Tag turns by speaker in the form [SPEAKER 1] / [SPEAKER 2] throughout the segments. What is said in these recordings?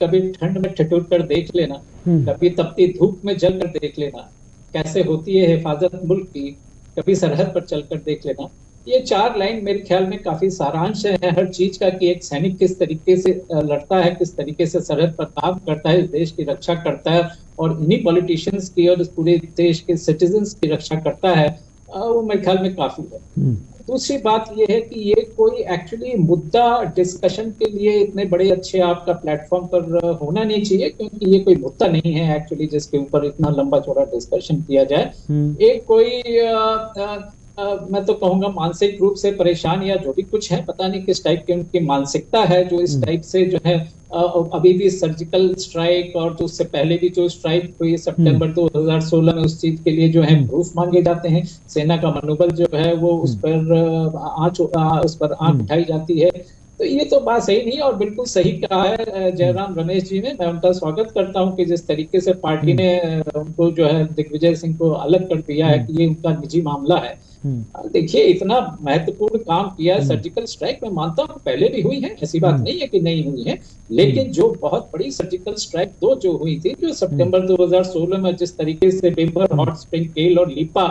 [SPEAKER 1] कभी ठंड में ठिठुर कर देख लेना, कभी तपती धूप में जल कर देख लेना, कैसे होती है हिफाजत मुल्क की, कभी सरहद पर चलकर देख लेना। ये 4 लाइन मेरे ख्याल में काफी सारांश है हर चीज का, कि एक सैनिक किस तरीके से लड़ता है, किस तरीके से सरहद पर काम करता है, इस देश की रक्षा करता है, और इन्हीं पॉलिटिशियंस की और इस पूरे देश के सिटीजन्स की रक्षा करता है। वो मेरे ख्याल में काफी है। दूसरी बात यह है कि ये कोई एक्चुअली मुद्दा डिस्कशन के लिए इतने बड़े अच्छे आपका प्लेटफॉर्म पर होना नहीं चाहिए, क्योंकि ये कोई मुद्दा नहीं है एक्चुअली जिसके ऊपर इतना लंबा चौड़ा डिस्कशन किया जाए। एक कोई मैं तो कहूंगा मानसिक रूप से परेशान या जो भी कुछ है, पता नहीं किस टाइप की उनकी मानसिकता है, जो इस टाइप से जो है अभी भी सर्जिकल स्ट्राइक और जो उससे पहले भी जो स्ट्राइक हुई सितंबर 2016 में, उस चीज के लिए जो है प्रूफ मांगे जाते हैं। सेना का मनोबल जो है वो उस पर आंच उठाई जाती है। तो ये तो बात सही नहीं है, और बिल्कुल सही कहा है जयराम रमेश जी ने। मैं उनका स्वागत करता हूं कि जिस तरीके से पार्टी ने उनको जो है दिग्विजय सिंह को अलग कर दिया है कि ये उनका निजी मामला है। देखिए, इतना महत्वपूर्ण काम किया है सर्जिकल स्ट्राइक, मैं मानता हूँ पहले भी हुई है, ऐसी बात नहीं है कि नहीं हुई है, लेकिन जो बहुत बड़ी सर्जिकल स्ट्राइक दो जो हुई थी, जो सितंबर 2016 में जिस तरीके से बेम्बर, हॉट स्प्रिंग, केल और लीपा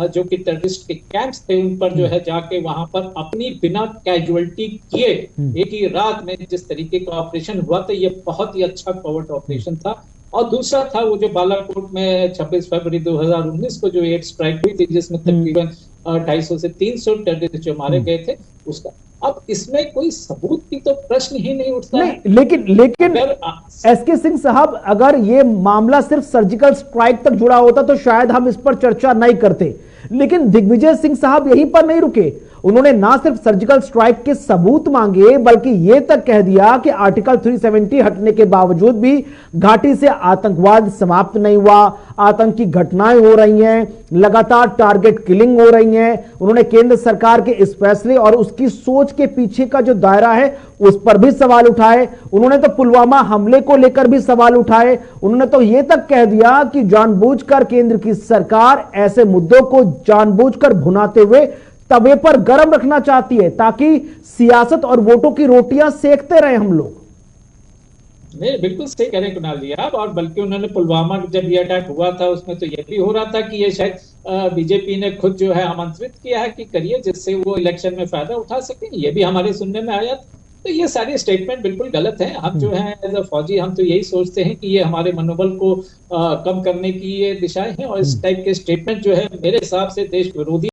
[SPEAKER 1] जो कि टेररिस्ट के कैंप्स थे, उन पर जो है जाके वहां पर अपनी बिना कैजुअलिटी किए एक ही रात में जिस तरीके का ऑपरेशन हुआ था, ये बहुत ही अच्छा कवर्ट ऑपरेशन था। और दूसरा था वो जो बालाकोट में 26 फरवरी 2019 को जो एयर स्ट्राइक हुई थी, जिसमें तकरीबन 250 से 300 टेररिस्ट जो मारे गए थे, उसका अब इसमें कोई सबूत की तो प्रश्न ही नहीं उठता
[SPEAKER 2] नहीं, लेकिन एसके सिंह साहब, अगर ये मामला सिर्फ सर्जिकल स्ट्राइक तक जुड़ा होता तो शायद हम इस पर चर्चा नहीं करते, लेकिन दिग्विजय सिंह साहब यहीं पर नहीं रुके। उन्होंने ना सिर्फ सर्जिकल स्ट्राइक के सबूत मांगे, बल्कि यह तक कह दिया कि आर्टिकल 370 हटने के बावजूद भी घाटी से आतंकवाद समाप्त नहीं हुआ, आतंकी घटनाएं हो रही हैं, लगातार टारगेट किलिंग हो रही हैं। उन्होंने केंद्र सरकार के इस फैसले और उसकी सोच के पीछे का जो दायरा है उस पर भी सवाल उठाए। उन्होंने तो पुलवामा हमले को लेकर भी सवाल उठाए। उन्होंने तो यह तक कह दिया कि जानबूझकर केंद्र की सरकार ऐसे मुद्दों को जानबूझकर भुनाते हुए तवे पर गर्म रखना चाहती है, ताकि सियासत और वोटों की रोटियां सेकते रहे हम लोग।
[SPEAKER 1] नहीं, बिल्कुल सही कह रहे हैं कुणाल जी आप। और बल्कि उन्होंने पुलवामा जब ये अटैक हुआ था, उसमें तो ये भी हो रहा था कि ये शायद बीजेपी ने खुद जो है आमंत्रित किया है कि करिए, जिससे वो इलेक्शन में फायदा उठा सके। ये भी हमारे सुनने में आया। तो ये सारे स्टेटमेंट बिल्कुल गलत हैं। हम जो है एज अ फौजी, हम तो यही सोचते हैं कि ये हमारे मनोबल को कम करने की ये दिशाएं हैं, और इस टाइप के स्टेटमेंट जो है मेरे हिसाब से देश विरोधी